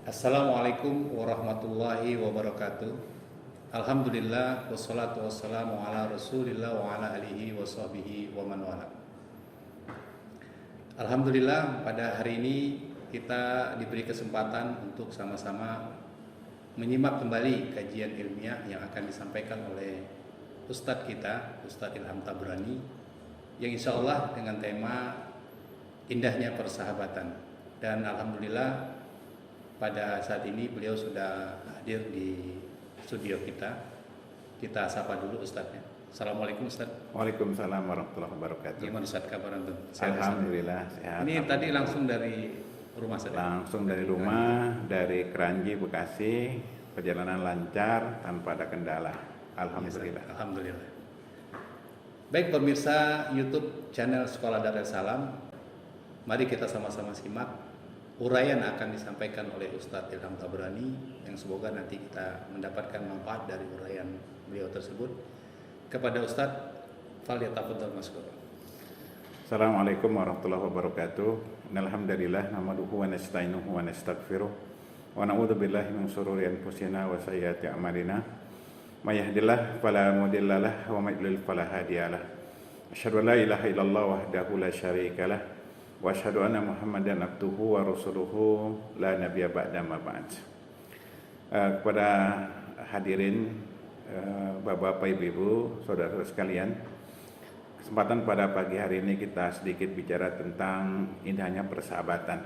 Assalamualaikum warahmatullahi wabarakatuh. Alhamdulillah wassalatu wassalamu ala Rasulillah wa ala alihi wa sahbihi wa man wala. Alhamdulillah pada hari ini kita diberi kesempatan untuk sama-sama menyimak kembali kajian ilmiah yang akan disampaikan oleh Ustadz kita, Ustadz Ilham Tabrani, yang insya Allah dengan tema indahnya persahabatan. Dan alhamdulillah pada saat ini beliau sudah hadir di studio kita. Kita sapa dulu Ustadznya. Assalamualaikum Ustadz. Waalaikumsalam warahmatullahi wabarakatuh. Gimana Ustadz kabar antum? Alhamdulillah sehat. Ini tadi langsung dari rumah saya. Langsung dari rumah, dari Keranji, Bekasi. Perjalanan lancar tanpa ada kendala. Alhamdulillah. Alhamdulillah. Baik pemirsa YouTube channel Sekolah Darussalam, mari kita sama-sama simak uraian akan disampaikan oleh Ustadz Ilham Tabrani yang semoga nanti kita mendapatkan manfaat dari uraian beliau tersebut. Kepada Ustadz, falyatafadhal mashkur. Assalamualaikum warahmatullahi wabarakatuh. Alhamdulillah nahmaduhu wa nasta'inuhu wa nastaghfiruh wa na'udzu billahi min shururi anfusina wa sayyiati a'malina. May yahdihillahu fala mudhillalah wa may yudlil fala hadiyalah. Asyhadu an la ilaha illallah wahdahu la syarikalah wa asyhadu anna Muhammadan abduhu wa rasuluhu la nabiyya ba'da ma ba'd. Kepada hadirin Bapak-bapak, Ibu-ibu, saudara-saudara sekalian, kesempatan pada pagi hari ini kita sedikit bicara tentang indahnya persahabatan.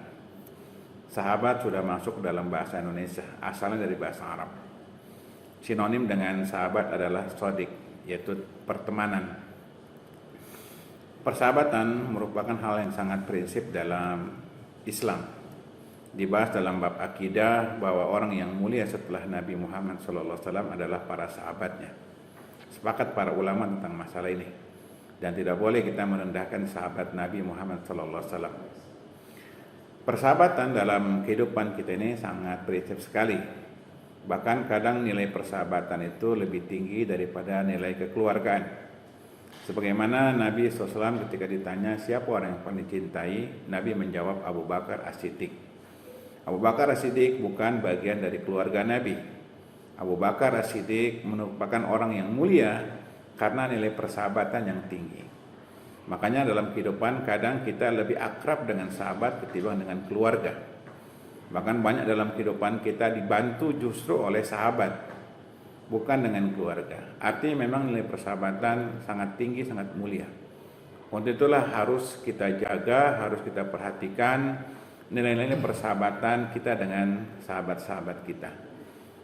Sahabat sudah masuk dalam bahasa Indonesia, asalnya dari bahasa Arab. Sinonim dengan sahabat adalah shadiq, yaitu pertemanan. Persahabatan merupakan hal yang sangat prinsip dalam Islam. Dibahas dalam bab akidah bahwa orang yang mulia setelah Nabi Muhammad SAW adalah para sahabatnya. Sepakat para ulama tentang masalah ini. Dan tidak boleh kita merendahkan sahabat Nabi Muhammad SAW. Persahabatan dalam kehidupan kita ini sangat prinsip sekali. Bahkan kadang nilai persahabatan itu lebih tinggi daripada nilai kekeluargaan. Sebagaimana Nabi SAW ketika ditanya siapa orang yang paling dicintai, Nabi menjawab Abu Bakar As-Siddiq. Abu Bakar As-Siddiq bukan bagian dari keluarga Nabi. Abu Bakar As-Siddiq merupakan orang yang mulia karena nilai persahabatan yang tinggi. Makanya dalam kehidupan kadang kita lebih akrab dengan sahabat ketimbang dengan keluarga. Bahkan banyak dalam kehidupan kita dibantu justru oleh sahabat, bukan dengan keluarga. Artinya memang nilai persahabatan sangat tinggi, sangat mulia. Untuk itulah harus kita jaga, harus kita perhatikan nilai-nilai persahabatan kita dengan sahabat-sahabat kita.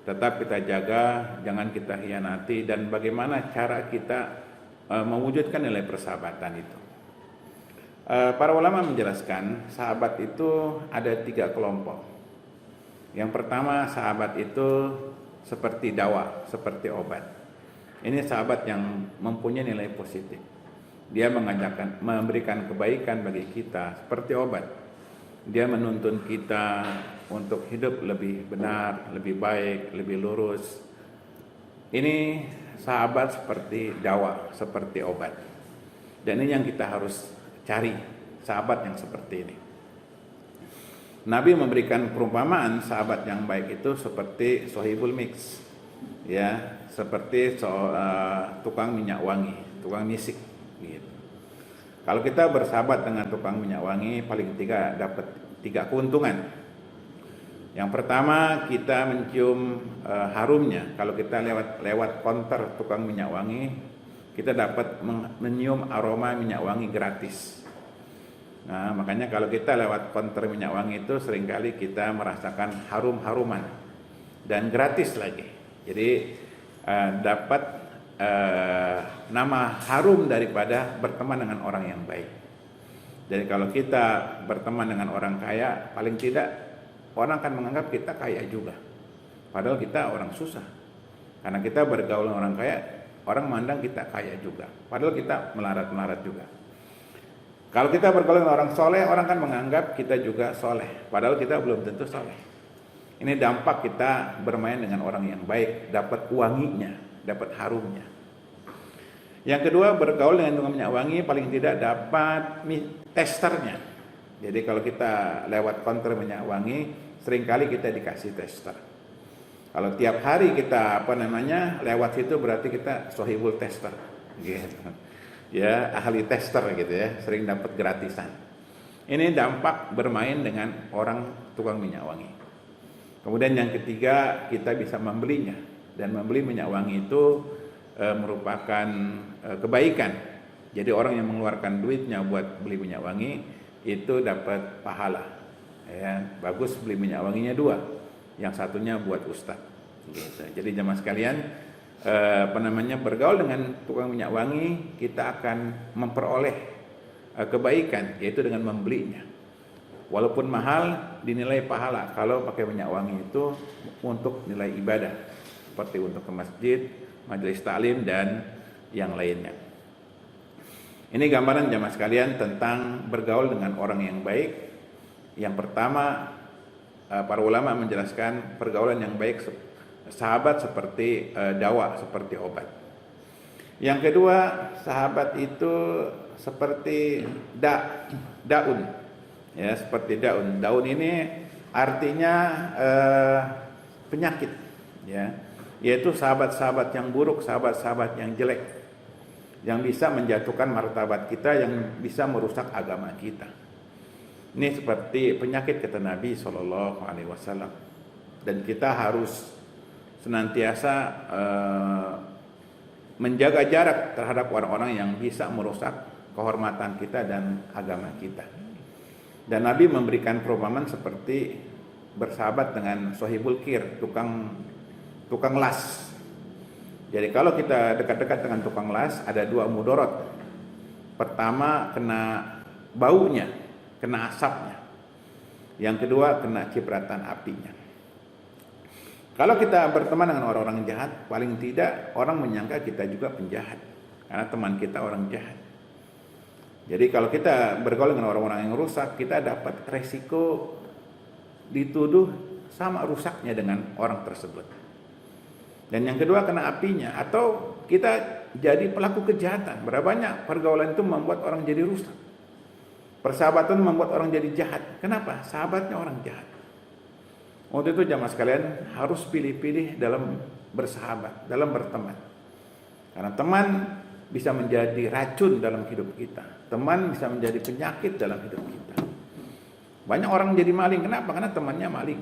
Tetap kita jaga, jangan kita hianati, dan bagaimana cara kita mewujudkan nilai persahabatan itu. Para ulama menjelaskan sahabat itu ada 3 kelompok. Yang pertama, sahabat itu seperti dawa, seperti obat. Ini sahabat yang mempunyai nilai positif. Dia memberikan kebaikan bagi kita seperti obat. Dia menuntun kita untuk hidup lebih benar, lebih baik, lebih lurus. Ini sahabat seperti dawa, seperti obat. Dan ini yang kita harus cari, sahabat yang seperti ini. Nabi memberikan perumpamaan sahabat yang baik itu seperti sohibul mix, ya, seperti tukang minyak wangi, tukang misik, gitu. Kalau kita bersahabat dengan tukang minyak wangi, paling tidak dapat 3 keuntungan. Yang pertama, kita mencium harumnya. Kalau kita lewat counter tukang minyak wangi, kita dapat menyium aroma minyak wangi gratis. Nah, makanya kalau kita lewat counter minyak wangi itu seringkali kita merasakan harum-haruman dan gratis lagi. Jadi dapat nama harum daripada berteman dengan orang yang baik. Jadi kalau kita berteman dengan orang kaya, paling tidak orang akan menganggap kita kaya juga. Padahal kita orang susah. Karena kita bergaul dengan orang kaya, orang memandang kita kaya juga. Padahal kita melarat-melarat juga. Kalau kita bergaul dengan orang soleh, orang kan menganggap kita juga soleh, padahal kita belum tentu soleh. Ini dampak kita bermain dengan orang yang baik, dapat wanginya, dapat harumnya. Yang kedua, bergaul dengan tukang minyak wangi paling tidak dapat testernya. Jadi kalau kita lewat counter minyak wangi, seringkali kita dikasih tester. Kalau tiap hari kita lewat situ berarti kita sohibul tester, gitu. Ya, ahli tester gitu ya, sering dapat gratisan. Ini dampak bermain dengan orang tukang minyak wangi. Kemudian yang ketiga, kita bisa membelinya, dan membeli minyak wangi itu merupakan kebaikan. Jadi orang yang mengeluarkan duitnya buat beli minyak wangi itu dapat pahala. Ya, bagus beli minyak wanginya 2. Yang satunya buat ustadz. Gitu. Jadi jemaah sekalian, bergaul dengan tukang minyak wangi, kita akan memperoleh kebaikan, yaitu dengan membelinya. Walaupun mahal, dinilai pahala kalau pakai minyak wangi itu untuk nilai ibadah, seperti untuk ke masjid, majelis taklim dan yang lainnya. Ini gambaran jemaah sekalian tentang bergaul dengan orang yang baik. Yang pertama, para ulama menjelaskan pergaulan yang baik sahabat seperti dawa, seperti obat. Yang kedua, sahabat itu seperti daun, ya, seperti daun. Daun ini artinya penyakit, ya, yaitu sahabat-sahabat yang buruk, sahabat-sahabat yang jelek, yang bisa menjatuhkan martabat kita, yang bisa merusak agama kita. Ini seperti penyakit kata Nabi SAW, dan kita harus senantiasa menjaga jarak terhadap orang-orang yang bisa merusak kehormatan kita dan agama kita. Dan Nabi memberikan perumpamaan seperti bersahabat dengan sohibul kir, tukang las. Jadi kalau kita dekat-dekat dengan tukang las, ada 2 mudorot. Pertama, kena baunya, kena asapnya. Yang kedua, kena cipratan apinya. Kalau kita berteman dengan orang-orang jahat, paling tidak orang menyangka kita juga penjahat, karena teman kita orang jahat. Jadi kalau kita bergaul dengan orang-orang yang rusak, kita dapat resiko dituduh sama rusaknya dengan orang tersebut. Dan yang kedua, kena apinya, atau kita jadi pelaku kejahatan. Berapa banyak pergaulan itu membuat orang jadi rusak. Persahabatan membuat orang jadi jahat. Kenapa? Sahabatnya orang jahat. Untuk itu jamaah sekalian harus pilih-pilih dalam bersahabat, dalam berteman. Karena teman bisa menjadi racun dalam hidup kita. Teman bisa menjadi penyakit dalam hidup kita. Banyak orang jadi maling. Kenapa? Karena temannya maling.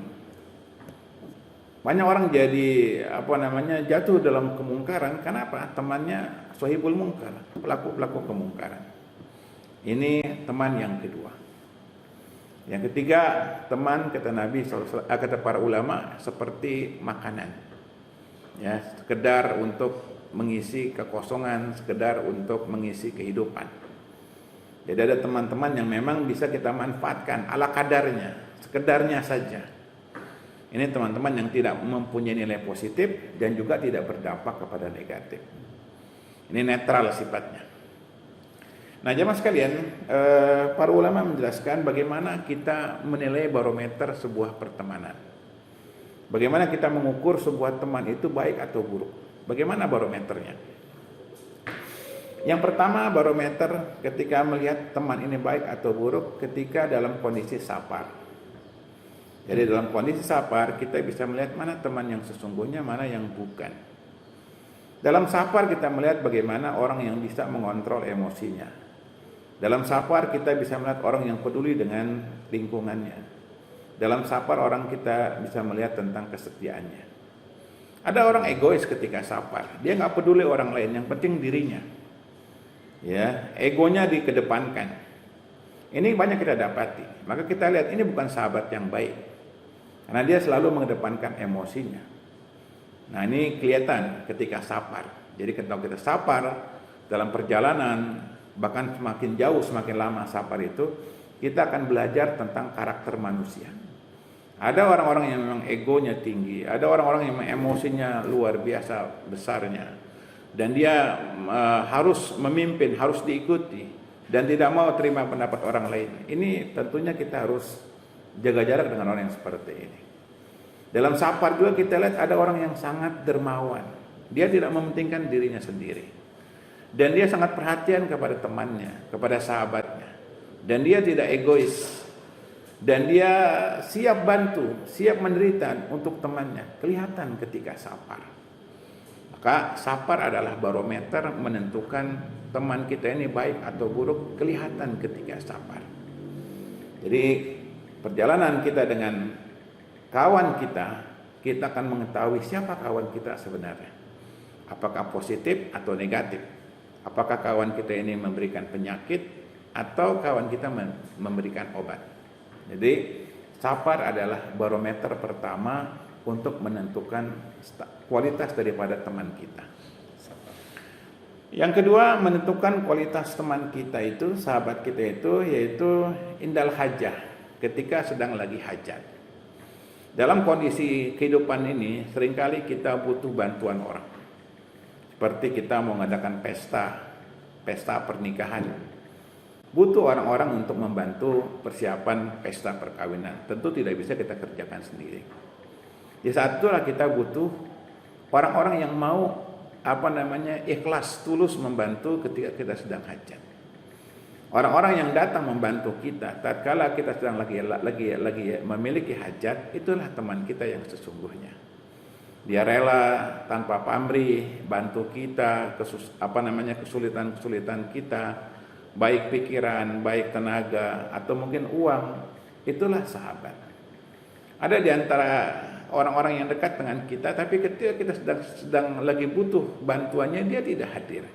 Banyak orang jadi jatuh dalam kemungkaran. Kenapa? Temannya sohibul mungkar, pelaku-pelaku kemungkaran. Ini teman yang kedua. Yang ketiga, teman kata Nabi SAW, kata para ulama, seperti makanan. Ya, sekedar untuk mengisi kekosongan, sekedar untuk mengisi kehidupan. Jadi ada teman-teman yang memang bisa kita manfaatkan ala kadarnya, sekedarnya saja. Ini teman-teman yang tidak mempunyai nilai positif dan juga tidak berdampak kepada negatif. Ini netral sifatnya. Nah, jemaah sekalian, para ulama menjelaskan bagaimana kita menilai barometer sebuah pertemanan. Bagaimana kita mengukur sebuah teman itu baik atau buruk. Bagaimana barometernya? Yang pertama, barometer ketika melihat teman ini baik atau buruk ketika dalam kondisi sapar. Jadi dalam kondisi sapar kita bisa melihat mana teman yang sesungguhnya, mana yang bukan. Dalam sapar kita melihat bagaimana orang yang bisa mengontrol emosinya. Dalam sapar kita bisa melihat orang yang peduli dengan lingkungannya. Dalam sapar orang kita bisa melihat tentang kesetiaannya. Ada orang egois ketika sapar, dia nggak peduli orang lain, yang penting dirinya. Ya, egonya dikedepankan. Ini banyak kita dapati. Maka kita lihat ini bukan sahabat yang baik, karena dia selalu mengedepankan emosinya. Nah, ini kelihatan ketika sapar. Jadi kalau kita sapar dalam perjalanan, bahkan semakin jauh, semakin lama sapar itu, kita akan belajar tentang karakter manusia. Ada orang-orang yang memang egonya tinggi, ada orang-orang yang emosinya luar biasa besarnya, dan dia harus memimpin, harus diikuti, dan tidak mau terima pendapat orang lain. Ini tentunya kita harus jaga jarak dengan orang yang seperti ini. Dalam sapar juga kita lihat ada orang yang sangat dermawan, dia tidak mementingkan dirinya sendiri. Dan dia sangat perhatian kepada temannya, kepada sahabatnya. Dan dia tidak egois. dan dia siap bantu, siap menderita untuk temannya, kelihatan ketika sapar. Maka sapar adalah barometer menentukan teman kita ini baik atau buruk, kelihatan ketika sapar. Jadi perjalanan kita dengan kawan kita, kita akan mengetahui siapa kawan kita sebenarnya. Apakah positif atau negatif? Apakah kawan kita ini memberikan penyakit atau kawan kita memberikan obat? Jadi sapar adalah barometer pertama untuk menentukan kualitas daripada teman kita. Yang kedua, menentukan kualitas teman kita itu, sahabat kita itu, yaitu indal hajah, ketika sedang lagi hajat. Dalam kondisi kehidupan ini, seringkali kita butuh bantuan orang. Seperti kita mau mengadakan pesta pernikahan. Butuh orang-orang untuk membantu persiapan pesta perkawinan. Tentu tidak bisa kita kerjakan sendiri. Di saat itulah kita butuh orang-orang yang mau ikhlas, tulus membantu ketika kita sedang hajat. Orang-orang yang datang membantu kita tatkala kita sedang lagi memiliki hajat, itulah teman kita yang sesungguhnya. Dia rela tanpa pamrih bantu kita kesulitan-kesulitan kita, baik pikiran, baik tenaga, atau mungkin uang. Itulah sahabat. Ada di antara orang-orang yang dekat dengan kita, tapi ketika kita sedang lagi butuh bantuannya, dia tidak hadir.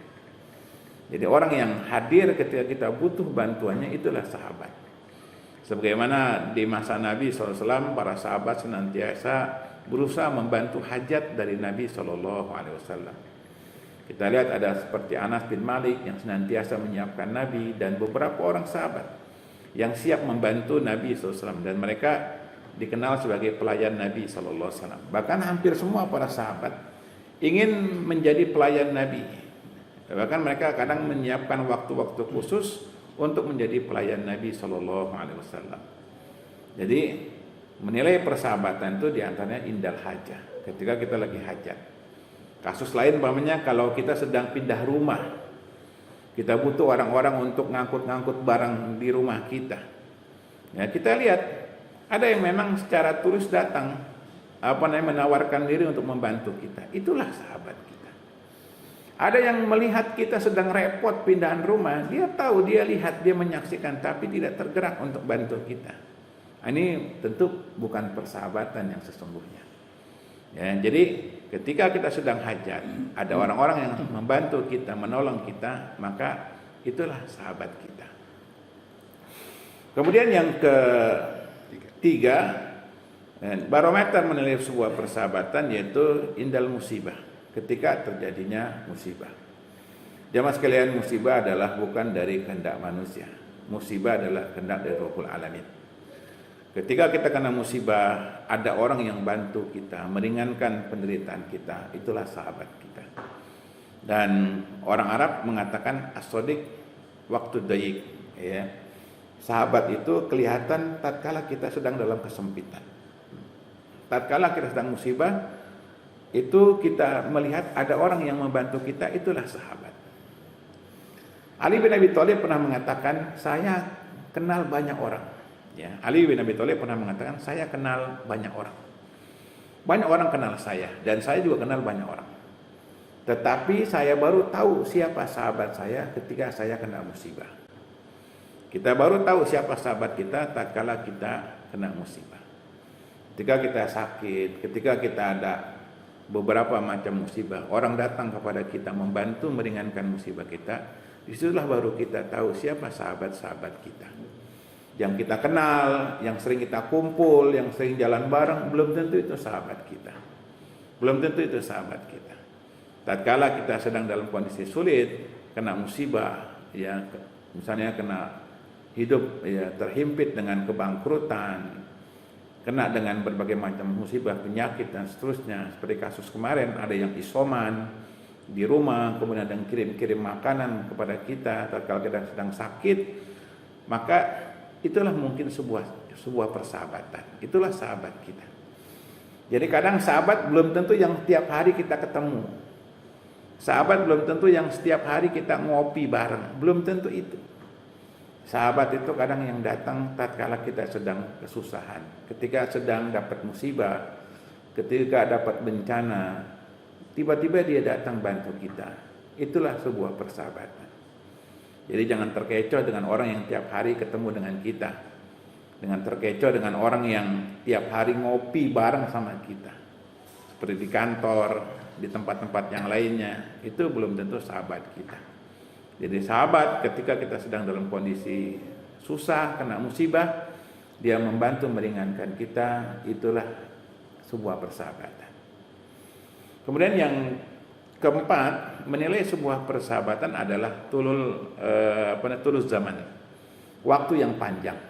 Jadi orang yang hadir ketika kita butuh bantuannya, itulah sahabat. Sebagaimana di masa Nabi SAW, para sahabat senantiasa berusaha membantu hajat dari Nabi SAW. Kita lihat ada seperti Anas bin Malik yang senantiasa menyiapkan Nabi, dan beberapa orang sahabat yang siap membantu Nabi SAW, dan mereka dikenal sebagai pelayan Nabi SAW. Bahkan hampir semua para sahabat ingin menjadi pelayan Nabi. Bahkan mereka kadang menyiapkan waktu-waktu khusus untuk menjadi pelayan Nabi SAW. Jadi menilai persahabatan itu diantaranya indal hajah, ketika kita lagi hajat. Kasus lain umpamanya kalau kita sedang pindah rumah, kita butuh orang-orang untuk ngangkut-ngangkut barang di rumah kita. Ya, kita lihat ada yang memang secara tulus datang menawarkan diri untuk membantu kita. Itulah sahabat kita. Ada yang melihat kita sedang repot pindahan rumah, dia tahu, dia lihat, dia menyaksikan, tapi tidak tergerak untuk bantu kita. Ini tentu bukan persahabatan yang sesungguhnya. Ya, jadi ketika kita sedang hajat, ada orang-orang yang membantu kita, menolong kita, maka itulah sahabat kita. Kemudian yang ketiga, barometer menilai sebuah persahabatan yaitu indal musibah, ketika terjadinya musibah. Jamaah sekalian, musibah adalah bukan dari kehendak manusia. Musibah adalah kehendak dari Rabbul Alamin. Ketika kita kena musibah, ada orang yang bantu kita, meringankan penderitaan kita, itulah sahabat kita. Dan orang Arab mengatakan as-sadiq waktu daik, ya. Sahabat itu kelihatan tatkala kita sedang dalam kesempitan. Tatkala kita sedang musibah, itu kita melihat ada orang yang membantu kita, itulah sahabat. Ali bin Abi Thalib pernah mengatakan, saya kenal banyak orang. Ya, Ali bin Abi Thalib pernah mengatakan, saya kenal banyak orang. Banyak orang kenal saya, dan saya juga kenal banyak orang. Tetapi saya baru tahu siapa sahabat saya ketika saya kena musibah. Kita baru tahu siapa sahabat kita tatkala kita kena musibah. Ketika kita sakit, ketika kita ada beberapa macam musibah, orang datang kepada kita membantu meringankan musibah kita, disitulah baru kita tahu siapa sahabat-sahabat kita. Yang kita kenal, yang sering kita kumpul, yang sering jalan bareng, belum tentu itu sahabat kita. Belum tentu itu sahabat kita. Tatkala kita sedang dalam kondisi sulit, kena musibah, ya misalnya kena hidup ya terhimpit dengan kebangkrutan, kena dengan berbagai macam musibah, penyakit dan seterusnya. Seperti kasus kemarin, ada yang isoman di rumah, kemudian ada yang kirim-kirim makanan kepada kita tatkala kita sedang sakit, maka itulah mungkin sebuah persahabatan. Itulah sahabat kita. Jadi kadang sahabat belum tentu yang tiap hari kita ketemu. Sahabat belum tentu yang setiap hari kita ngopi bareng. Belum tentu itu. Sahabat itu kadang yang datang tatkala kita sedang kesusahan, ketika sedang dapat musibah, ketika dapat bencana, tiba-tiba dia datang bantu kita. Itulah sebuah persahabatan. Jadi jangan terkecoh dengan orang yang tiap hari ketemu dengan kita, dengan terkecoh dengan orang yang tiap hari ngopi bareng sama kita, seperti di kantor, di tempat-tempat yang lainnya. Itu belum tentu sahabat kita. Jadi sahabat ketika kita sedang dalam kondisi susah, kena musibah, dia membantu meringankan kita, itulah sebuah persahabatan. Kemudian yang keempat, menilai sebuah persahabatan adalah tulus zaman, waktu yang panjang.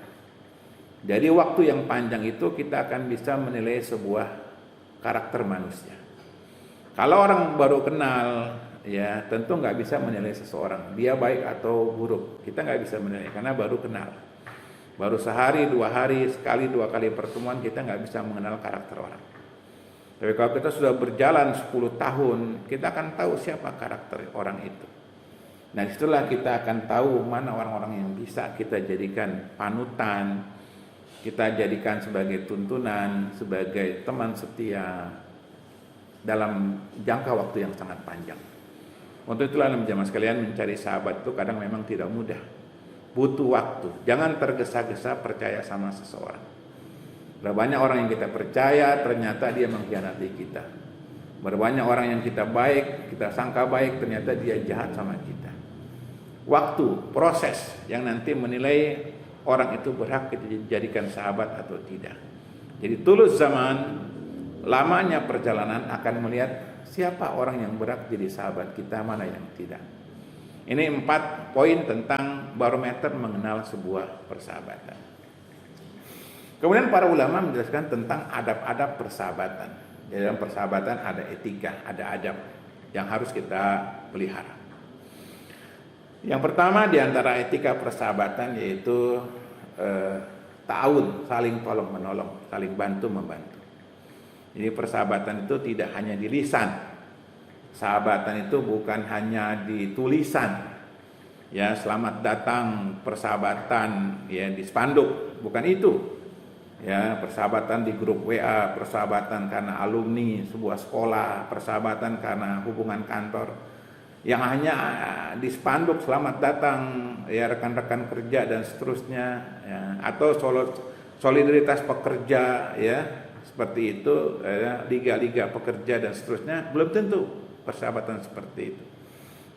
Jadi waktu yang panjang itu kita akan bisa menilai sebuah karakter manusia. Kalau orang baru kenal, ya tentu nggak bisa menilai seseorang dia baik atau buruk. Kita nggak bisa menilai karena baru kenal, baru sehari, 2 hari, sekali 2 kali pertemuan, kita nggak bisa mengenal karakter orang. Tapi kalau kita sudah berjalan 10 tahun, kita akan tahu siapa karakter orang itu. Nah disitulah kita akan tahu mana orang-orang yang bisa kita jadikan panutan, kita jadikan sebagai tuntunan, sebagai teman setia dalam jangka waktu yang sangat panjang. Untuk itulah jemaah sekalian, mencari sahabat itu kadang memang tidak mudah, butuh waktu. Jangan tergesa-gesa percaya sama seseorang. Banyak orang yang kita percaya ternyata dia mengkhianati kita. Banyak orang yang kita baik, kita sangka baik, ternyata dia jahat sama kita. Waktu, proses yang nanti menilai orang itu berhak kita jadikan sahabat atau tidak. Jadi tulus zaman, lamanya perjalanan akan melihat siapa orang yang berhak jadi sahabat kita, mana yang tidak. Ini 4 poin tentang barometer mengenal sebuah persahabatan. Kemudian para ulama menjelaskan tentang adab-adab persahabatan. Di dalam persahabatan ada etika, ada adab yang harus kita pelihara. Yang pertama di antara etika persahabatan yaitu ta'awun, saling tolong menolong, saling bantu membantu. Jadi persahabatan itu tidak hanya di lisan. Sahabatan itu bukan hanya di tulisan. Ya, selamat datang persahabatan ya di spanduk, bukan itu. Ya, persahabatan di grup WA, persahabatan karena alumni sebuah sekolah, persahabatan karena hubungan kantor. Yang hanya di spanduk selamat datang ya rekan-rekan kerja dan seterusnya ya, atau solidaritas pekerja ya. Seperti itu, liga-liga pekerja dan seterusnya, belum tentu persahabatan seperti itu.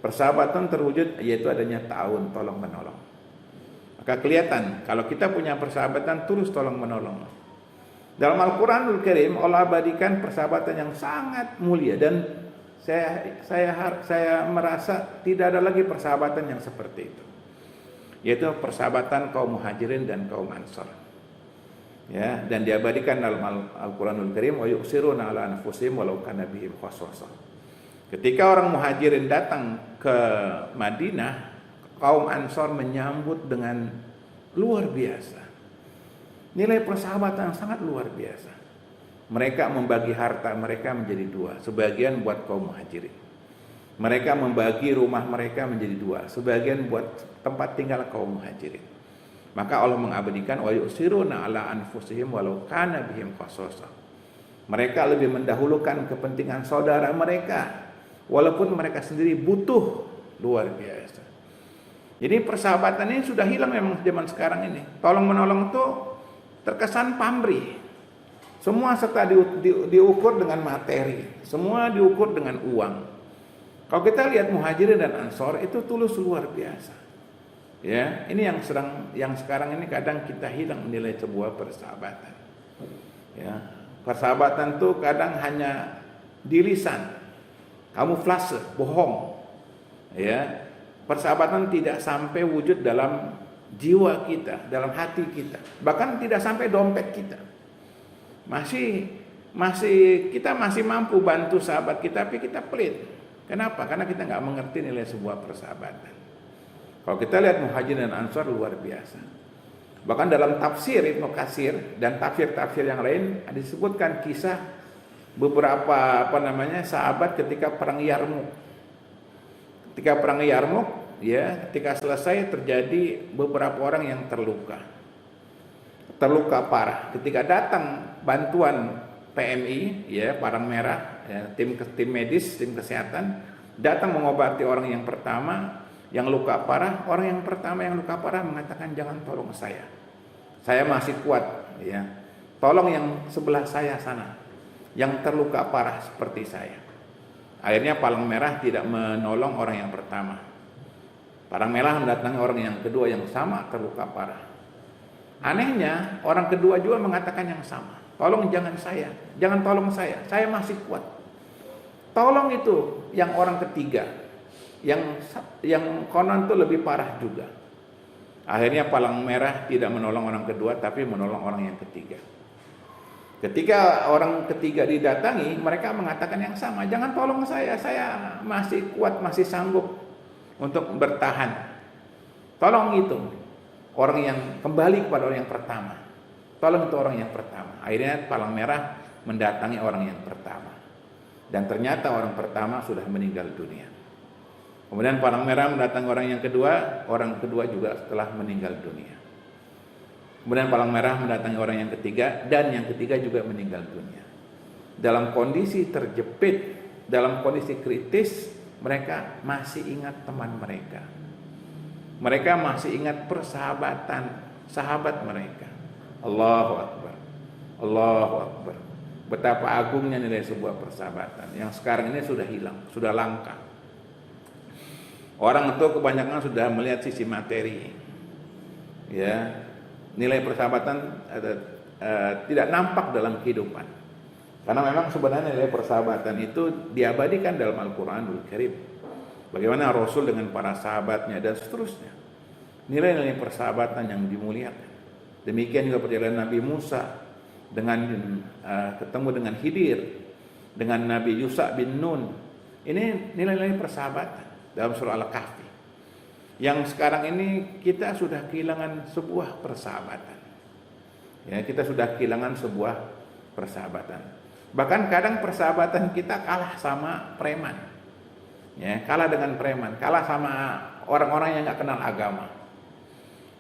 Persahabatan terwujud yaitu adanya ta'awun, tolong menolong. Maka kelihatan kalau kita punya persahabatan tulus tolong menolong. Dalam Al-Quranul Karim Allah abadikan persahabatan yang sangat mulia, dan saya merasa tidak ada lagi persahabatan yang seperti itu, yaitu persahabatan kaum Muhajirin dan kaum Ansor. Ya, dan diabadikan dalam Al-Quranul Karim, wa yu'siruna ala anfusihim walau kana bihim khassasah. Ketika orang Muhajirin datang ke Madinah, kaum Ansor menyambut dengan luar biasa. Nilai persahabatan sangat luar biasa. Mereka membagi harta mereka menjadi 2, sebagian buat kaum Muhajirin. Mereka membagi rumah mereka menjadi 2, sebagian buat tempat tinggal kaum Muhajirin. Maka Allah mengabadikan wa yusiruna ala anfusihim walau kana bihim khassasah. Mereka lebih mendahulukan kepentingan saudara mereka walaupun mereka sendiri butuh, luar biasa. Jadi persahabatan ini sudah hilang memang zaman sekarang ini. Tolong menolong itu terkesan pamrih. Semua serta diukur dengan materi, semua diukur dengan uang. Kalau kita lihat Muhajirin dan Ansor itu tulus luar biasa. Ya, ini yang sekarang ini kadang kita hilang nilai sebuah persahabatan. Ya, persahabatan tuh kadang hanya di lisan, kamuflase, bohong. Ya, persahabatan tidak sampai wujud dalam jiwa kita, dalam hati kita, bahkan tidak sampai dompet kita. Kita masih mampu bantu sahabat kita, tapi kita pelit. Kenapa? Karena kita nggak mengerti nilai sebuah persahabatan. Kalau kita lihat Muhajirin dan Ansor luar biasa. Bahkan dalam tafsir Ibnu Katsir dan tafsir-tafsir yang lain disebutkan kisah beberapa sahabat ketika perang Yarmuk. Ketika perang Yarmuk, ya, ketika selesai terjadi beberapa orang yang terluka parah. Ketika datang bantuan PMI, ya, Palang Merah, ya, tim medis, tim kesehatan datang mengobati orang yang pertama yang luka parah. Orang yang pertama yang luka parah mengatakan, jangan tolong saya masih kuat, ya, tolong yang sebelah saya sana yang terluka parah seperti saya. Akhirnya Palang Merah tidak menolong orang yang pertama. Palang Merah mendatangi orang yang kedua yang sama terluka parah. Anehnya orang kedua juga mengatakan yang sama, tolong jangan tolong saya masih kuat. Tolong itu yang orang ketiga, yang konon itu lebih parah juga. Akhirnya Palang Merah tidak menolong orang kedua, tapi menolong orang yang ketiga. Ketika orang ketiga didatangi, mereka mengatakan yang sama, jangan tolong saya masih kuat, masih sanggup untuk bertahan. Tolong itu orang yang kembali kepada orang yang pertama. Tolong itu orang yang pertama. Akhirnya Palang Merah mendatangi orang yang pertama. Dan ternyata orang pertama sudah meninggal dunia. Kemudian Palang Merah mendatangi orang kedua juga setelah meninggal dunia. Kemudian Palang Merah mendatangi orang yang ketiga, dan yang ketiga juga meninggal dunia. Dalam kondisi terjepit, dalam kondisi kritis, mereka masih ingat teman mereka. Mereka masih ingat persahabatan sahabat mereka. Allahu Akbar. Allahu Akbar. Betapa agungnya nilai sebuah persahabatan yang sekarang ini sudah hilang, sudah langka. Orang itu kebanyakan sudah melihat sisi materi. Ya, nilai persahabatan tidak nampak dalam kehidupan. Karena memang sebenarnya nilai persahabatan itu diabadikan dalam Al-Qur'anul Karim. Bagaimana Rasul dengan para sahabatnya dan seterusnya. Nilai-nilai persahabatan yang dimuliakan. Demikian juga perjalanan Nabi Musa dengan ketemu dengan Khidir, dengan Nabi Yusa bin Nun. Ini nilai-nilai persahabatan dalam surah Al-Kahfi. Yang sekarang ini kita sudah kehilangan sebuah persahabatan. Ya, kita sudah kehilangan sebuah persahabatan. Bahkan kadang persahabatan kita kalah sama preman. Ya, kalah dengan preman, kalah sama orang-orang yang nggak kenal agama.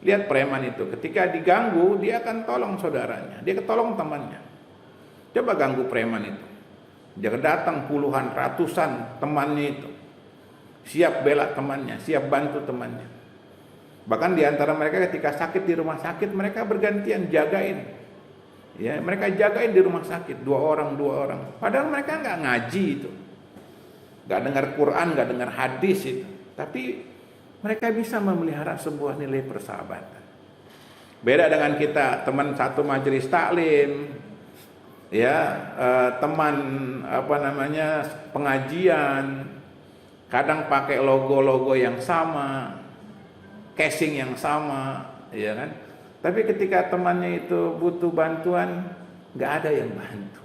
Lihat preman itu, ketika diganggu dia akan tolong saudaranya, dia tolong temannya. Coba ganggu preman itu, dia datang puluhan, ratusan temannya itu, siap bela temannya, siap bantu temannya. Bahkan di antara mereka ketika sakit di rumah sakit, mereka bergantian jagain. Ya, mereka jagain di rumah sakit, dua orang. Padahal mereka nggak ngaji itu, nggak dengar Quran, nggak dengar hadis itu, tapi mereka bisa memelihara sebuah nilai persahabatan. Beda dengan kita, teman satu majelis taklim, ya, teman pengajian, kadang pakai logo-logo yang sama, casing yang sama, ya kan? Tapi ketika temannya itu butuh bantuan, nggak ada yang bantu.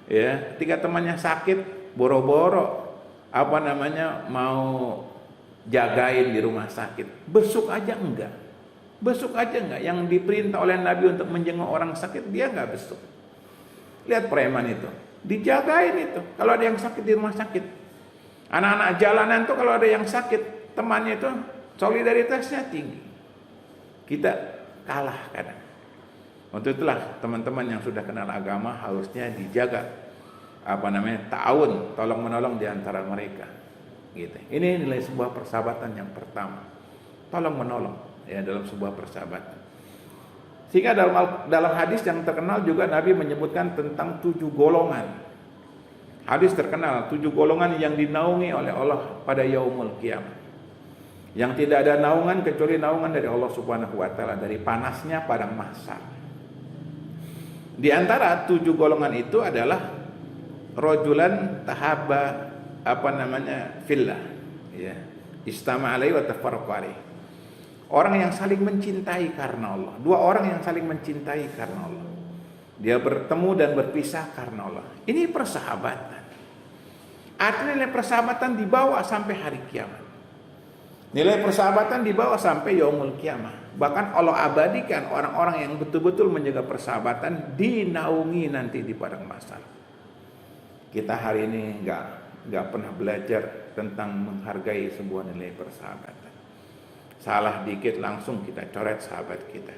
Ya, ketika temannya sakit, boro-boro mau jagain di rumah sakit, besuk aja enggak. Yang diperintah oleh Nabi untuk menjenguk orang sakit, dia enggak besuk. Lihat preman itu, dijagain itu. Kalau ada yang sakit di rumah sakit, anak-anak jalanan tuh kalau ada yang sakit, temannya itu solidaritasnya tinggi. Kita kalah kadang. Untuk itulah teman-teman yang sudah kenal agama harusnya dijaga ta'awun, tolong menolong di antara mereka. Gitu. Ini nilai sebuah persahabatan yang pertama, tolong menolong, ya, dalam sebuah persahabatan. Sehingga dalam hadis yang terkenal juga Nabi menyebutkan tentang 7 golongan. Hadis terkenal 7 golongan yang dinaungi oleh Allah pada yaumul qiyamah, yang tidak ada naungan kecuali naungan dari Allah Subhanahu wa taala dari panasnya padang mahsyar. Di antara 7 golongan itu adalah rajulan tahabba fillah, ya, istama alaihi wa tafarraqa alaihi. Orang yang saling mencintai karena Allah. 2 orang yang saling mencintai karena Allah. Dia bertemu dan berpisah karena Allah. Ini persahabatan. Artinya nilai persahabatan dibawa sampai hari kiamat. Nilai persahabatan dibawa sampai yaumul kiamah. Bahkan Allah abadikan orang-orang yang betul-betul menjaga persahabatan dinaungi nanti di padang mahsyar. Kita hari ini nggak pernah belajar tentang menghargai sebuah nilai persahabatan. Salah dikit langsung kita coret sahabat kita.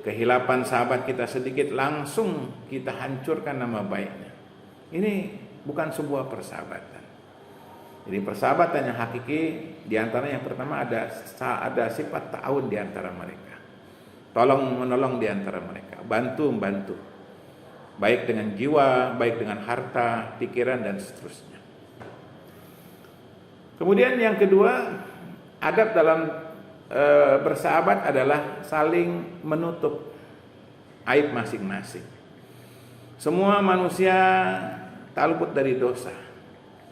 Kehilapan sahabat kita sedikit langsung kita hancurkan nama baiknya. Ini bukan sebuah persahabatan. Jadi persahabatan yang hakiki diantara yang pertama ada sifat ta'awun diantara mereka. Tolong menolong diantara mereka, bantu membantu. Baik dengan jiwa, baik dengan harta, pikiran dan seterusnya. Kemudian yang kedua, adab dalam bersahabat adalah saling menutup aib masing-masing. Semua manusia tak luput dari dosa.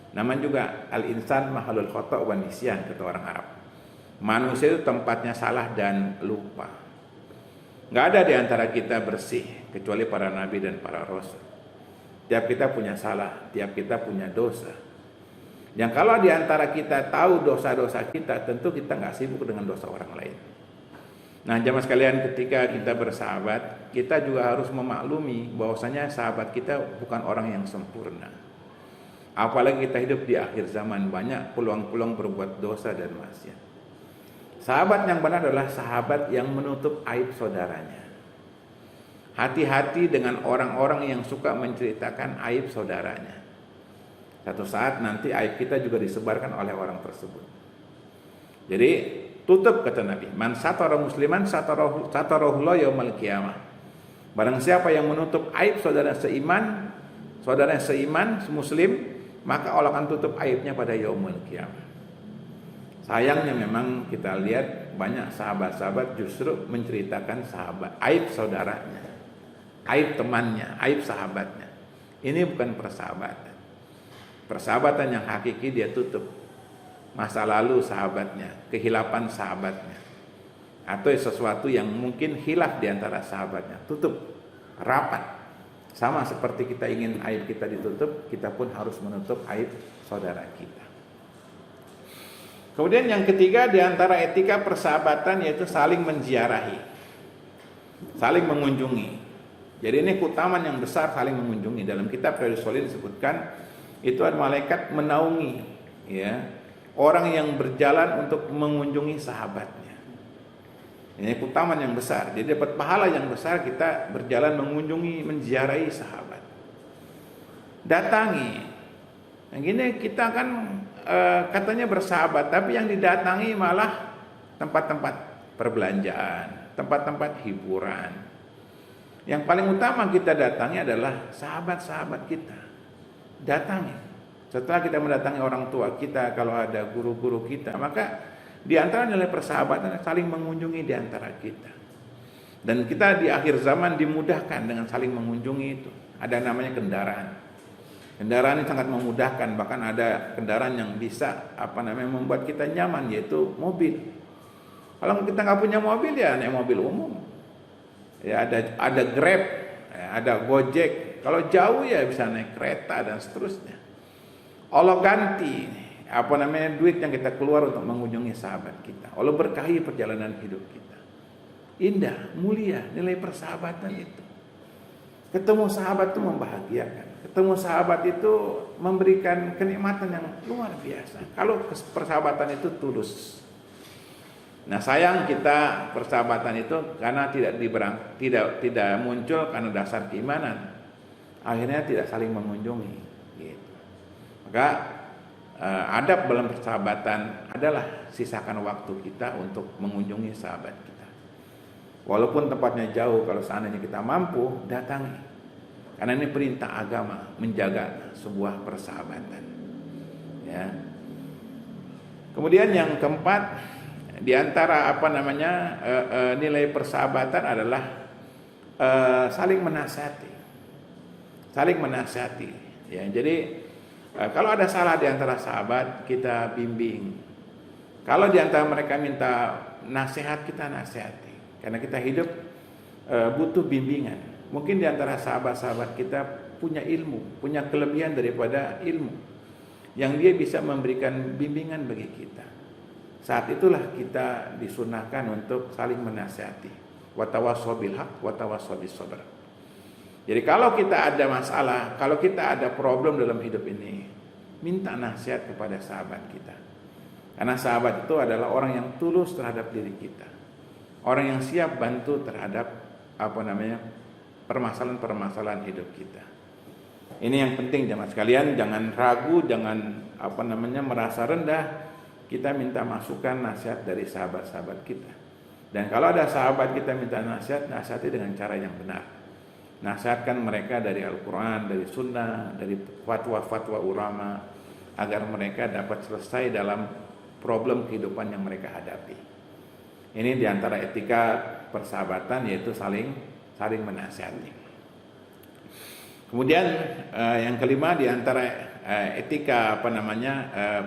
Namanya juga al-insan mahalul khata' wa nisyan, kata orang Arab. Manusia itu tempatnya salah dan lupa. Nggak ada di antara kita bersih kecuali para nabi dan para rasul. Tiap kita punya salah, tiap kita punya dosa. Yang kalau di antara kita tahu dosa-dosa kita, tentu kita nggak sibuk dengan dosa orang lain. Nah, jamaah sekalian, ketika kita bersahabat, kita juga harus memaklumi bahwasanya sahabat kita bukan orang yang sempurna. Apalagi kita hidup di akhir zaman, banyak peluang-peluang berbuat dosa dan maksiat. Sahabat yang benar adalah sahabat yang menutup aib saudaranya. Hati-hati dengan orang-orang yang suka menceritakan aib saudaranya. Satu saat nanti aib kita juga disebarkan oleh orang tersebut. Jadi tutup, kata Nabi, man satara musliman satarahullah yaumal qiyamah. Barang siapa yang menutup aib saudara seiman, muslim, maka Allah akan tutup aibnya pada yaumul qiyamah. Sayangnya memang kita lihat banyak sahabat-sahabat justru menceritakan aib saudaranya, aib temannya, aib sahabatnya. Ini bukan persahabatan. Persahabatan yang hakiki dia tutup masa lalu sahabatnya, kehilapan sahabatnya, atau sesuatu yang mungkin hilaf di antara sahabatnya, tutup rapat. Sama seperti kita ingin aib kita ditutup, kita pun harus menutup aib saudara kita. Kemudian yang ketiga di antara etika persahabatan yaitu saling menziarahi, saling mengunjungi. Jadi ini keutamaan yang besar, saling mengunjungi. Dalam kitab Riyadhus Shalihin disebutkan itu ada malaikat menaungi, ya, orang yang berjalan untuk mengunjungi sahabatnya. Ini keutamaan yang besar. Jadi dapat pahala yang besar kita berjalan mengunjungi, menziarahi sahabat. Datangi. Yang gini kita kan katanya bersahabat, tapi yang didatangi malah tempat-tempat perbelanjaan, tempat-tempat hiburan. Yang paling utama kita datangi adalah sahabat-sahabat kita. Datangi. Setelah kita mendatangi orang tua kita, kalau ada guru-guru kita, maka di antara nilai persahabatan saling mengunjungi di antara kita. Dan kita di akhir zaman dimudahkan dengan saling mengunjungi itu. Ada namanya kendaraan. Kendaraan ini sangat memudahkan, bahkan ada kendaraan yang bisa membuat kita nyaman, yaitu mobil. Kalau kita nggak punya mobil ya naik mobil umum. Ya ada Grab, ya, ada Gojek. Kalau jauh ya bisa naik kereta dan seterusnya. Allah ganti duit yang kita keluar untuk mengunjungi sahabat kita. Allah berkahi perjalanan hidup kita. Indah, mulia nilai persahabatan itu. Ketemu sahabat itu membahagiakan. Ketemu sahabat itu memberikan kenikmatan yang luar biasa. Kalau persahabatan itu tulus. Nah, sayang kita persahabatan itu karena tidak muncul karena dasar keimanan. Akhirnya tidak saling mengunjungi. Gitu. Maka adab dalam persahabatan adalah sisakan waktu kita untuk mengunjungi sahabat kita. Walaupun tempatnya jauh, kalau seandainya kita mampu, datangi. Karena ini perintah agama menjaga sebuah persahabatan. Ya. Kemudian yang keempat, di antara nilai persahabatan adalah saling menasihati. Saling menasihati. Ya, jadi kalau ada salah di antara sahabat, kita bimbing. Kalau di antara mereka minta nasihat, kita nasihati. Karena kita hidup butuh bimbingan. Mungkin di antara sahabat-sahabat kita punya ilmu, punya kelebihan daripada ilmu, yang dia bisa memberikan bimbingan bagi kita. Saat itulah kita disunahkan untuk saling menasihati. Wa tawassaw bil haqq wa tawassaw bis sabr. Jadi kalau kita ada masalah, kalau kita ada problem dalam hidup ini, minta nasihat kepada sahabat kita. Karena sahabat itu adalah orang yang tulus terhadap diri kita. Orang yang siap bantu terhadap permasalahan-permasalahan hidup kita. Ini yang penting jemaah sekalian, jangan ragu, jangan merasa rendah. Kita minta masukan, nasihat dari sahabat-sahabat kita. Dan kalau ada sahabat kita minta nasihat, nasihati dengan cara yang benar. Nasihatkan mereka dari Al-Quran, dari Sunnah, dari fatwa-fatwa ulama, agar mereka dapat selesai dalam problem kehidupan yang mereka hadapi. Ini diantara etika persahabatan, yaitu saling menasihati. Kemudian yang kelima diantara etika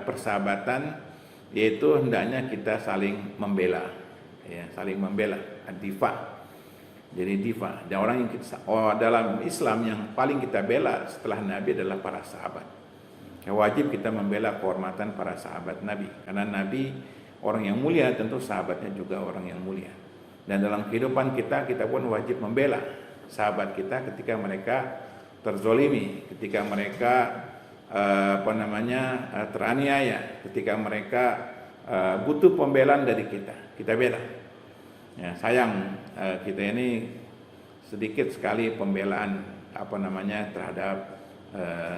persahabatan, yaitu hendaknya kita saling membela, ya, saling membela, ad-difa. Jadi difa, dan orang yang dalam Islam yang paling kita bela setelah Nabi adalah para sahabat. Ya, wajib kita membela kehormatan para sahabat Nabi, karena Nabi orang yang mulia, tentu sahabatnya juga orang yang mulia. Dan dalam kehidupan kita pun wajib membela sahabat kita ketika mereka terzolimi, ketika mereka teraniaya, ketika mereka butuh pembelaan dari kita bela. Ya, sayang kita ini sedikit sekali pembelaan terhadap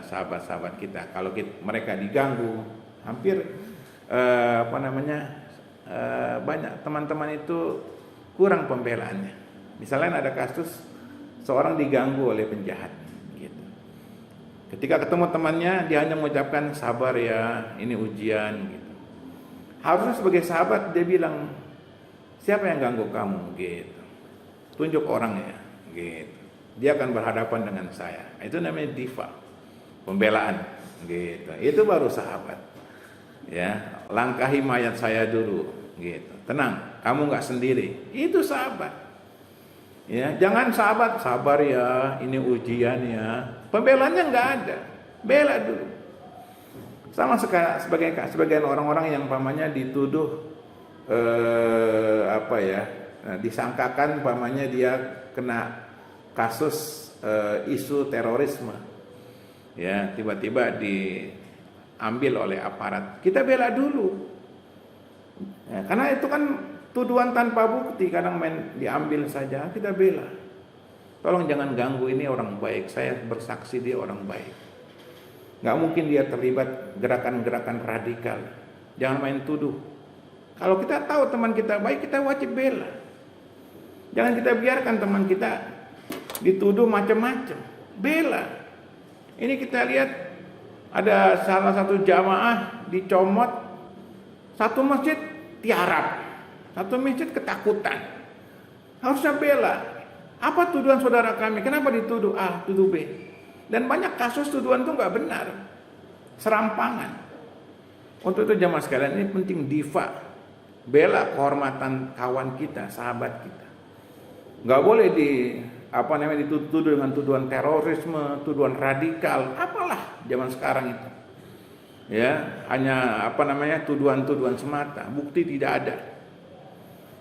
sahabat-sahabat kita. Kalau mereka diganggu, hampir banyak teman-teman itu kurang pembelaannya. Misalnya ada kasus seorang diganggu oleh penjahat, gitu. Ketika ketemu temannya, dia hanya mengucapkan sabar ya, ini ujian, gitu. Harusnya sebagai sahabat dia bilang, siapa yang ganggu kamu, gitu. Tunjuk orangnya, gitu. Dia akan berhadapan dengan saya. Itu namanya difa, pembelaan, gitu. Itu baru sahabat. Ya, langkahi mayat saya dulu, gitu. Tenang, kamu nggak sendiri. Itu sahabat. Ya, jangan sahabat sabar ya, ini ujian ya. Pembelaannya nggak ada. Bela dulu. Sama sebagian orang-orang yang dituduh disangkakan dia kena kasus isu terorisme, ya, tiba-tiba diambil oleh aparat, kita bela dulu, ya, karena itu kan tuduhan tanpa bukti, kadang main diambil saja, kita bela. Tolong jangan ganggu, ini orang baik, saya bersaksi dia orang baik, nggak mungkin dia terlibat gerakan-gerakan radikal. Jangan main tuduh. Kalau kita tahu teman kita baik, kita wajib bela. Jangan kita biarkan teman kita dituduh macam-macam. Bela. Ini kita lihat ada salah satu jamaah dicomot, satu masjid tiarap, satu masjid ketakutan. Harusnya bela. Apa tuduhan saudara kami? Kenapa dituduh A, tuduh B? Dan banyak kasus tuduhan itu nggak benar, serampangan. Untuk itu jamaah sekalian, ini penting difa. Bela kehormatan kawan kita, sahabat kita. Nggak boleh dituduh dengan tuduhan terorisme, tuduhan radikal, apalah zaman sekarang itu. Ya, hanya tuduhan-tuduhan semata, bukti tidak ada.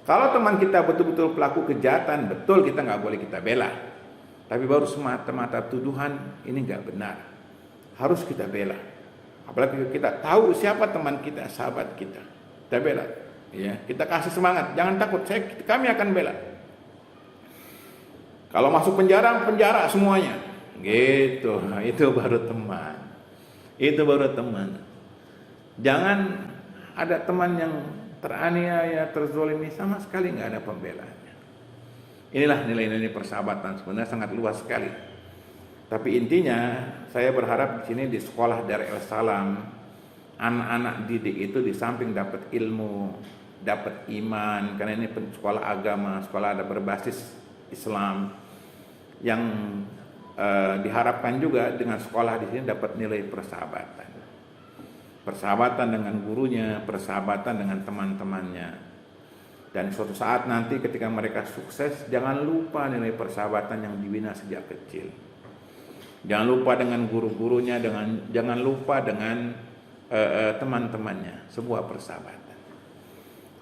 Kalau teman kita betul-betul pelaku kejahatan, betul kita nggak boleh kita bela. Tapi baru semata-mata tuduhan, ini nggak benar. Harus kita bela. Apalagi kita tahu siapa teman kita, sahabat kita, kita bela. Ya, kita kasih semangat, jangan takut, kami akan bela. Kalau masuk penjara semuanya, gitu. Itu baru teman. Itu baru teman. Jangan ada teman yang teraniaya, terzolimi, sama sekali nggak ada pembelaannya. Inilah nilai-nilai persahabatan, sebenarnya sangat luas sekali. Tapi intinya, saya berharap di sini di sekolah Darul Salam, anak-anak didik itu di samping dapat ilmu, dapat iman, karena ini sekolah agama, sekolah ada berbasis Islam, yang diharapkan juga dengan sekolah di sini dapat nilai persahabatan. Persahabatan dengan gurunya, persahabatan dengan teman-temannya. Dan suatu saat nanti ketika mereka sukses, jangan lupa nilai persahabatan yang dibina sejak kecil. Jangan lupa dengan guru-gurunya, jangan lupa dengan teman-temannya, sebuah persahabatan.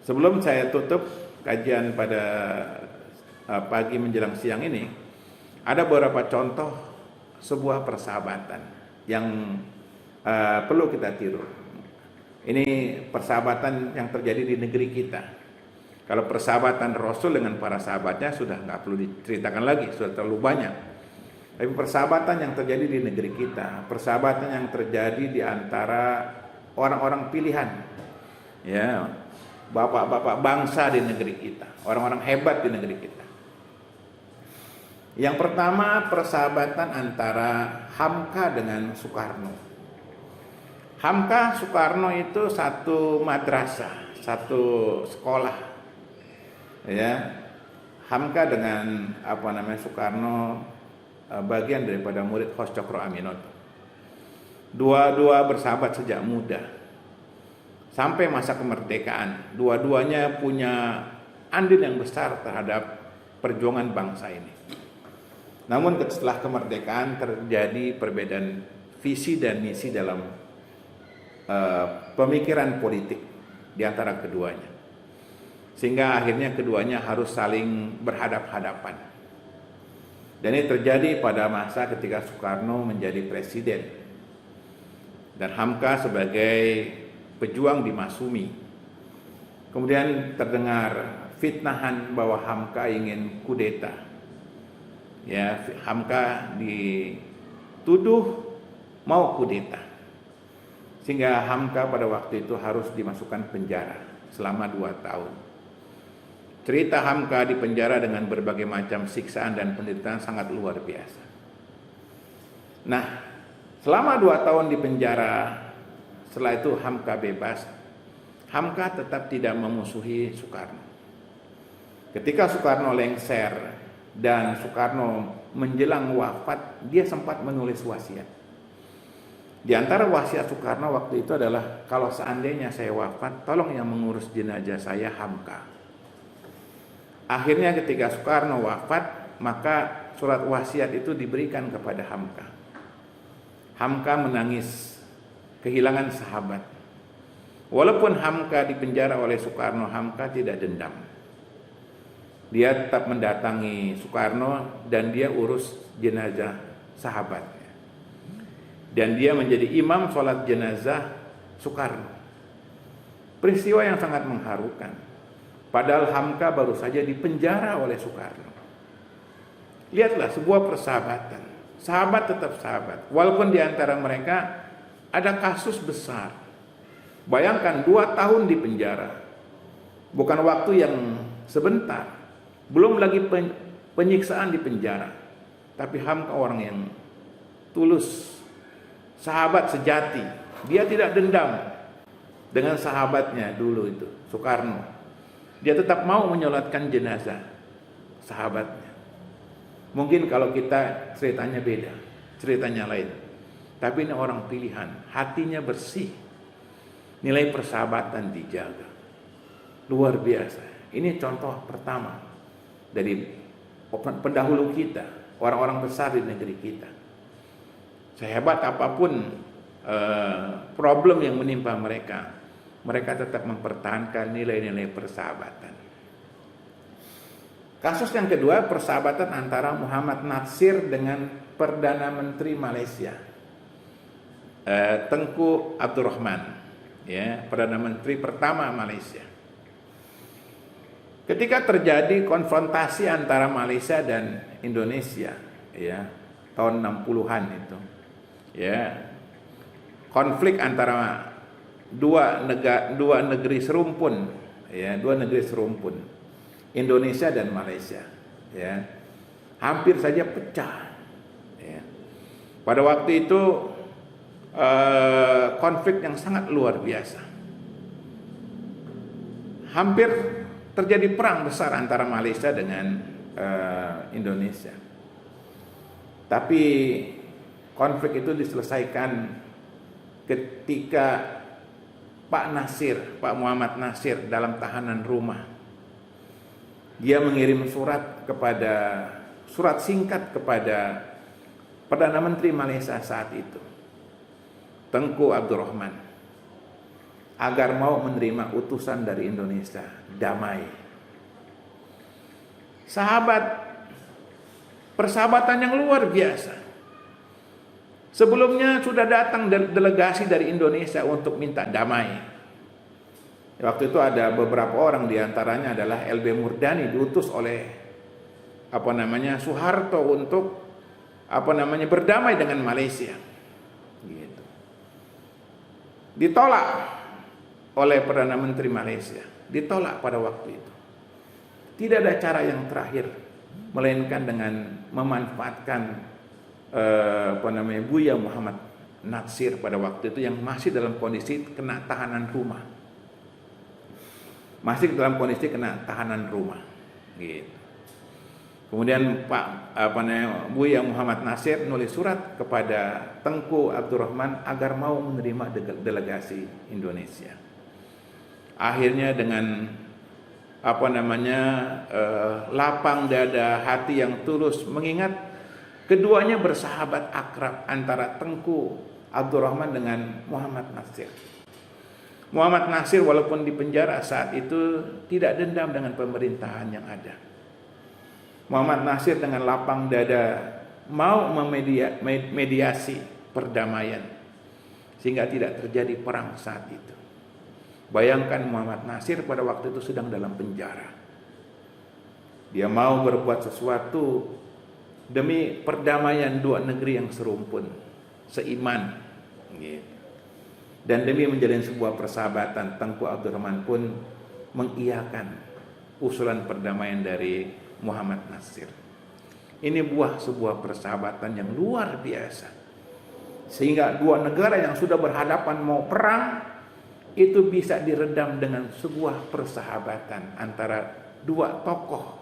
Sebelum saya tutup kajian pada pagi menjelang siang ini, ada beberapa contoh sebuah persahabatan yang perlu kita tiru. Ini persahabatan yang terjadi di negeri kita. Kalau persahabatan Rasul dengan para sahabatnya sudah nggak perlu diceritakan lagi, sudah terlalu banyak. Tapi persahabatan yang terjadi di negeri kita, persahabatan yang terjadi di antara orang-orang pilihan, ya, bapak-bapak bangsa di negeri kita, orang-orang hebat di negeri kita. Yang pertama, persahabatan antara Hamka dengan Soekarno. Hamka Soekarno itu satu madrasah, satu sekolah, ya. Hamka dengan Soekarno bagian daripada murid Khos Cokro Aminoto. Dua-dua bersahabat sejak muda sampai masa kemerdekaan. Dua-duanya punya andil yang besar terhadap perjuangan bangsa ini. Namun setelah kemerdekaan terjadi perbedaan visi dan misi dalam pemikiran politik di antara keduanya, sehingga akhirnya keduanya harus saling berhadap-hadapan. Dan ini terjadi pada masa ketika Soekarno menjadi presiden dan Hamka sebagai pejuang di Masumi. Kemudian terdengar fitnahan bahwa Hamka ingin kudeta. Ya, Hamka dituduh mau kudeta, sehingga Hamka pada waktu itu harus dimasukkan penjara selama 2 tahun. Cerita Hamka di penjara dengan berbagai macam siksaan dan penderitaan sangat luar biasa. Nah, selama 2 tahun di penjara, setelah itu Hamka bebas. Hamka tetap tidak memusuhi Soekarno. Ketika Soekarno lengser dan Soekarno menjelang wafat, dia sempat menulis wasiat. Di antara wasiat Soekarno waktu itu adalah, kalau seandainya saya wafat, tolong yang mengurus jenazah saya Hamka. Akhirnya ketika Soekarno wafat, maka surat wasiat itu diberikan kepada Hamka. Hamka menangis kehilangan sahabat. Walaupun Hamka dipenjara oleh Soekarno, Hamka tidak dendam. Dia tetap mendatangi Soekarno dan dia urus jenazah sahabatnya. Dan dia menjadi imam sholat jenazah Soekarno. Peristiwa yang sangat mengharukan. Padahal Hamka baru saja dipenjara oleh Soekarno. Lihatlah sebuah persahabatan. Sahabat tetap sahabat. Walaupun di antara mereka ada kasus besar. Bayangkan 2 tahun di penjara. Bukan waktu yang sebentar. Belum lagi penyiksaan di penjara. Tapi Hamka orang yang tulus. Sahabat sejati. Dia tidak dendam dengan sahabatnya dulu itu, Soekarno. Dia tetap mau menyolatkan jenazah sahabatnya. Mungkin kalau kita ceritanya beda, ceritanya lain. Tapi ini orang pilihan, hatinya bersih. Nilai persahabatan dijaga. Luar biasa. Ini contoh pertama dari pendahulu kita, orang-orang besar di negeri kita. Sehebat apapun problem yang menimpa mereka, mereka tetap mempertahankan nilai-nilai persahabatan. Kasus yang kedua, persahabatan antara Muhammad Natsir dengan Perdana Menteri Malaysia, Tengku Abdul Rahman, ya, Perdana Menteri pertama Malaysia. Ketika terjadi konfrontasi antara Malaysia dan Indonesia, ya, tahun 60-an itu, ya, konflik antara dua negeri serumpun, ya, dua negeri serumpun, Indonesia dan Malaysia, ya, hampir saja pecah, ya. Pada waktu itu konflik yang sangat luar biasa, hampir terjadi perang besar antara Malaysia dengan Indonesia. Tapi konflik itu diselesaikan ketika Pak Muhammad Natsir dalam tahanan rumah. Dia mengirim surat singkat kepada Perdana Menteri Malaysia saat itu, Tengku Abdul Rahman, agar mau menerima utusan dari Indonesia, damai. Persahabatan yang luar biasa. Sebelumnya sudah datang delegasi dari Indonesia untuk minta damai. Waktu itu ada beberapa orang, diantaranya adalah LB Murdani, diutus oleh Soeharto untuk berdamai dengan Malaysia. Gitu. Ditolak oleh Perdana Menteri Malaysia, ditolak pada waktu itu. Tidak ada cara yang terakhir melainkan dengan memanfaatkan Buya Muhammad Nasir pada waktu itu yang masih dalam kondisi kena tahanan rumah. Masih dalam kondisi kena tahanan rumah. Gitu. Kemudian Buya Muhammad Nasir nulis surat kepada Tengku Abdurrahman agar mau menerima delegasi Indonesia. Akhirnya dengan lapang dada, hati yang tulus, mengingat keduanya bersahabat akrab antara Tengku Abdurrahman dengan Muhammad Nasir. Muhammad Nasir walaupun di penjara saat itu tidak dendam dengan pemerintahan yang ada. Muhammad Nasir dengan lapang dada mau memediasi perdamaian sehingga tidak terjadi perang saat itu. Bayangkan Muhammad Nasir pada waktu itu sedang dalam penjara. Dia mau berbuat sesuatu demi perdamaian dua negeri yang serumpun, seiman, gitu. Dan demi menjalin sebuah persahabatan, Tengku Abdurrahman pun mengiyakan usulan perdamaian dari Muhammad Nasir. Ini buah sebuah persahabatan yang luar biasa, sehingga dua negara yang sudah berhadapan mau perang itu bisa diredam dengan sebuah persahabatan antara dua tokoh,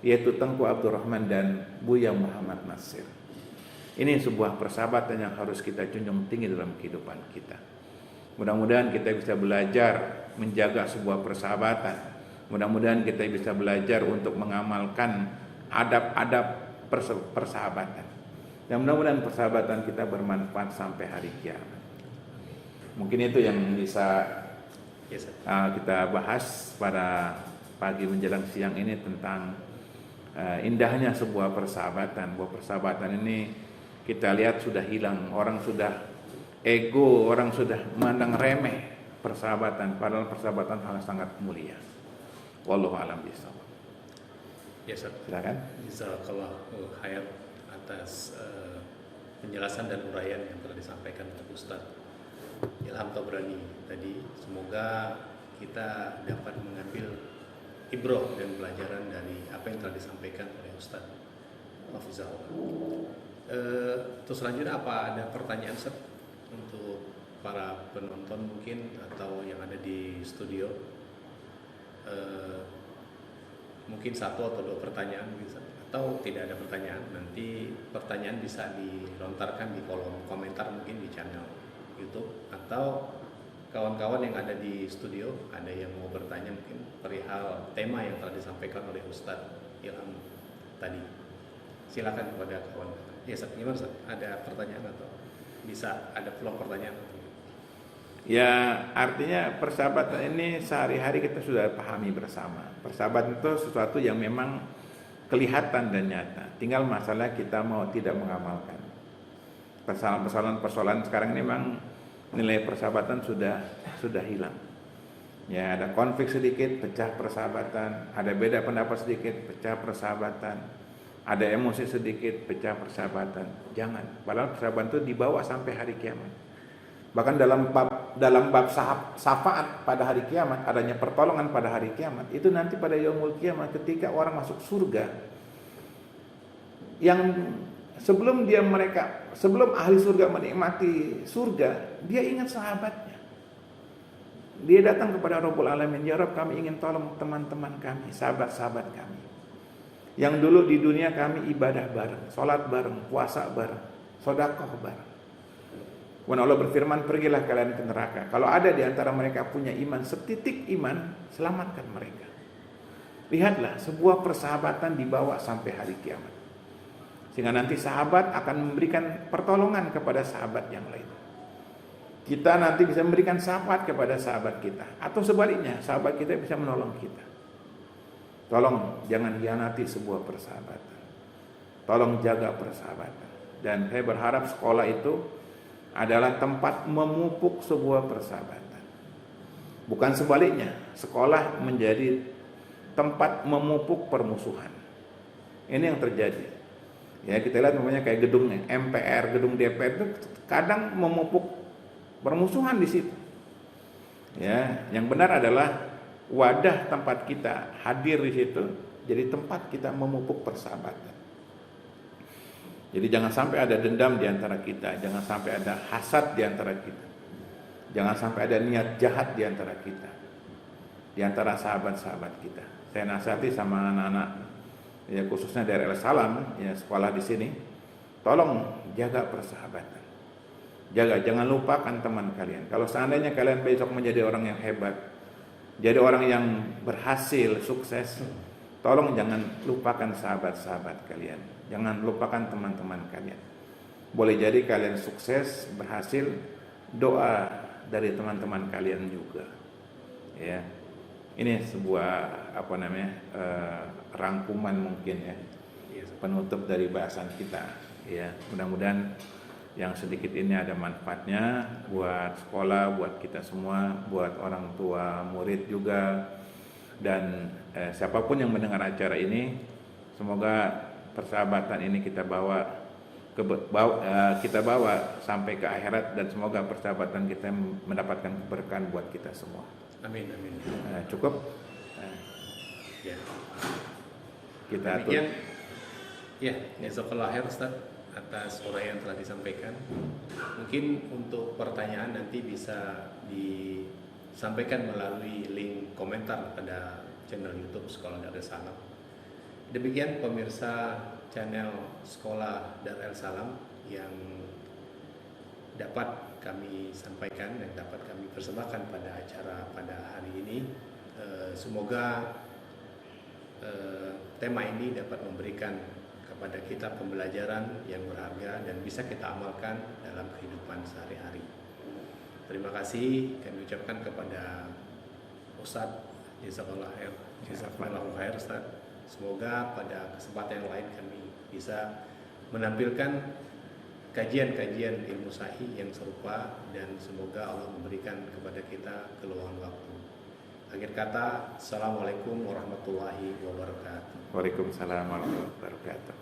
yaitu Tengku Abdurrahman dan Buya Muhammad Nasir. Ini sebuah persahabatan yang harus kita junjung tinggi dalam kehidupan kita. Mudah-mudahan kita bisa belajar menjaga sebuah persahabatan. Mudah-mudahan kita bisa belajar untuk mengamalkan adab-adab persahabatan. Dan mudah-mudahan persahabatan kita bermanfaat sampai hari kiamat. Mungkin itu yang bisa kita bahas pada pagi menjelang siang ini tentang indahnya sebuah persahabatan. Bahwa persahabatan ini kita lihat sudah hilang. Orang sudah ego, orang sudah memandang remeh persahabatan, padahal persahabatan hal sangat mulia. Wallahu a'lam bishawab. Ya, Ustaz. Silakan. Jazakallahu khair atas penjelasan dan uraian yang telah disampaikan oleh Ustaz Ilham Tabrani tadi. Semoga kita dapat mengambil ibrah dan pelajaran dari apa yang telah disampaikan oleh Ustaz Hafizahullah. Terus selanjutnya apa ada pertanyaan Ustaz untuk para penonton mungkin atau yang ada di studio? Mungkin satu atau dua pertanyaan bisa, atau tidak ada pertanyaan, nanti pertanyaan bisa dilontarkan di kolom komentar mungkin di channel YouTube, atau kawan-kawan yang ada di studio ada yang mau bertanya mungkin perihal tema yang telah disampaikan oleh Ustadz Ilham tadi. Silakan kepada kawan. Ya, Ustaz, gimana Ustaz? Ada pertanyaan atau bisa ada peluang pertanyaan? Ya, artinya persahabatan ini sehari-hari kita sudah pahami bersama. Persahabatan itu sesuatu yang memang kelihatan dan nyata. Tinggal masalah kita mau tidak mengamalkan. Persoalan sekarang ini memang nilai persahabatan sudah hilang. Ya, ada konflik sedikit, pecah persahabatan. Ada beda pendapat sedikit, pecah persahabatan. Ada emosi sedikit, pecah persahabatan. Jangan. Padahal persahabatan itu dibawa sampai hari kiamat. Bahkan dalam bab syafaat pada hari kiamat, adanya pertolongan pada hari kiamat, itu nanti pada yaumul kiamat ketika orang masuk surga, yang sebelum ahli surga menikmati surga, dia ingat sahabatnya. Dia datang kepada Rabbul Alamin, ya Rabb, kami ingin tolong teman-teman kami, sahabat-sahabat kami, yang dulu di dunia kami ibadah bareng, sholat bareng, puasa bareng, sedekah bareng. Kemudian Allah berfirman, pergilah kalian ke neraka. Kalau ada di antara mereka punya iman, setitik iman, selamatkan mereka. Lihatlah, sebuah persahabatan dibawa sampai hari kiamat. Sehingga nanti sahabat akan memberikan pertolongan kepada sahabat yang lain. Kita nanti bisa memberikan syafaat kepada sahabat kita. Atau sebaliknya, sahabat kita bisa menolong kita. Tolong jangan hianati sebuah persahabatan. Tolong jaga persahabatan. Dan saya berharap sekolah itu adalah tempat memupuk sebuah persahabatan. Bukan sebaliknya, sekolah menjadi tempat memupuk permusuhan. Ini yang terjadi. Ya, kita lihat namanya kayak gedungnya, MPR, gedung DPR itu kadang memupuk permusuhan di situ. Ya, yang benar adalah wadah tempat kita hadir di situ jadi tempat kita memupuk persahabatan. Jadi jangan sampai ada dendam di antara kita, jangan sampai ada hasad di antara kita. Jangan sampai ada niat jahat di antara kita. Di antara sahabat-sahabat kita. Saya nasihati sama anak-anak ya khususnya dari El Salam ya sekolah di sini, tolong jaga persahabatan. Jaga, jangan lupakan teman kalian. Kalau seandainya kalian besok menjadi orang yang hebat, jadi orang yang berhasil, sukses, tolong jangan lupakan sahabat-sahabat kalian. Jangan lupakan teman-teman kalian. Boleh jadi kalian sukses, berhasil, doa dari teman-teman kalian juga. Ya. Ini sebuah rangkuman mungkin ya. Penutup dari bahasan kita. Ya, mudah-mudahan yang sedikit ini ada manfaatnya buat sekolah, buat kita semua, buat orang tua, murid juga, dan siapapun yang mendengar acara ini, semoga persahabatan ini kita bawa sampai ke akhirat, dan semoga persahabatan kita mendapatkan keberkahan buat kita semua. Amin, amin. Cukup. Ya. Kita demikian. Ya, jazakallahu khair Ustaz atas uraian yang telah disampaikan. Mungkin untuk pertanyaan nanti bisa disampaikan melalui link komentar pada channel YouTube Sekolah Dar es Salam. Demikian pemirsa channel Sekolah Dar es Salam yang dapat kami sampaikan dan dapat kami persembahkan pada acara pada hari ini. Semoga tema ini dapat memberikan kepada kita pembelajaran yang berharga dan bisa kita amalkan dalam kehidupan sehari-hari. Terima kasih kami ucapkan kepada Ustadz Jazakallahu khair Ustadz. Semoga pada kesempatan yang lain kami bisa menampilkan kajian-kajian ilmu sahih yang serupa, dan semoga Allah memberikan kepada kita keluangan waktu. Akhir kata, Assalamualaikum warahmatullahi wabarakatuh. Waalaikumsalam warahmatullahi wabarakatuh.